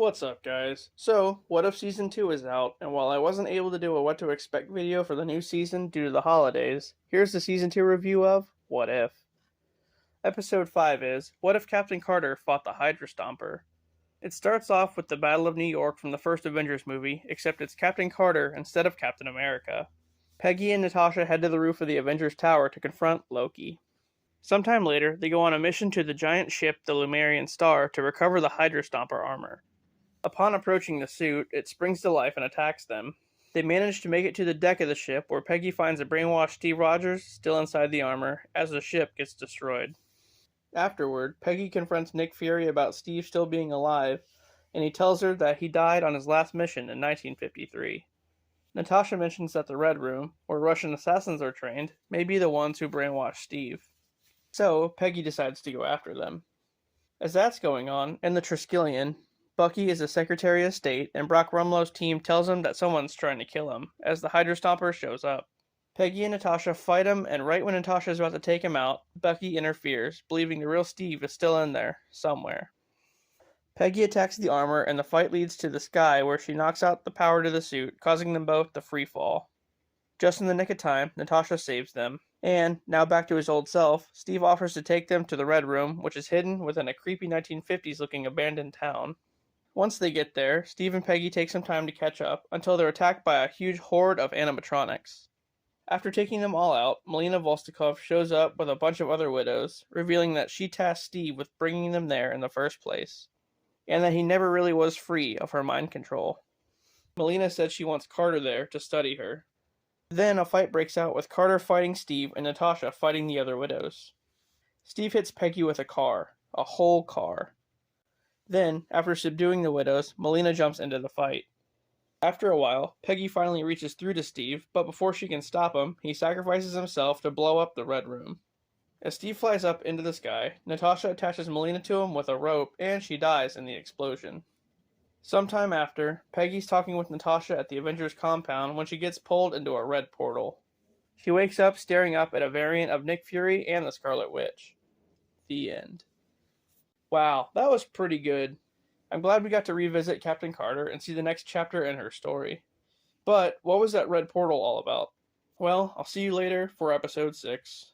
What's up, guys? So, What If Season 2 is out, and while I wasn't able to do a What to Expect video for the new season due to the holidays, here's the Season 2 review of What If. Episode 5 is, What If Captain Carter Fought the Hydra Stomper? It starts off with the Battle of New York from the first Avengers movie, except it's Captain Carter instead of Captain America. Peggy and Natasha head to the roof of the Avengers Tower to confront Loki. Sometime later, they go on a mission to the giant ship, the Lemurian Star, to recover the Hydra Stomper armor. Upon approaching the suit, it springs to life and attacks them. They manage to make it to the deck of the ship, where Peggy finds a brainwashed Steve Rogers still inside the armor, as the ship gets destroyed. Afterward, Peggy confronts Nick Fury about Steve still being alive, and he tells her that he died on his last mission in 1953. Natasha mentions that the Red Room, where Russian assassins are trained, may be the ones who brainwashed Steve. So, Peggy decides to go after them. As that's going on, in the Triskelion, Bucky is the Secretary of State, and Brock Rumlow's team tells him that someone's trying to kill him, as the Hydra Stomper shows up. Peggy and Natasha fight him, and right when Natasha is about to take him out, Bucky interferes, believing the real Steve is still in there, somewhere. Peggy attacks the armor, and the fight leads to the sky, where she knocks out the power to the suit, causing them both to free fall. Just in the nick of time, Natasha saves them, and, now back to his old self, Steve offers to take them to the Red Room, which is hidden within a creepy 1950s-looking abandoned town. Once they get there, Steve and Peggy take some time to catch up, until they're attacked by a huge horde of animatronics. After taking them all out, Melina Volstikov shows up with a bunch of other widows, revealing that she tasked Steve with bringing them there in the first place, and that he never really was free of her mind control. Melina said she wants Carter there to study her. Then a fight breaks out with Carter fighting Steve and Natasha fighting the other widows. Steve hits Peggy with a whole car. Then, after subduing the widows, Melina jumps into the fight. After a while, Peggy finally reaches through to Steve, but before she can stop him, he sacrifices himself to blow up the Red Room. As Steve flies up into the sky, Natasha attaches Melina to him with a rope, and she dies in the explosion. Sometime after, Peggy's talking with Natasha at the Avengers compound when she gets pulled into a red portal. She wakes up staring up at a variant of Nick Fury and the Scarlet Witch. The end. Wow, that was pretty good. I'm glad we got to revisit Captain Carter and see the next chapter in her story. But what was that red portal all about? Well, I'll see you later for episode 6.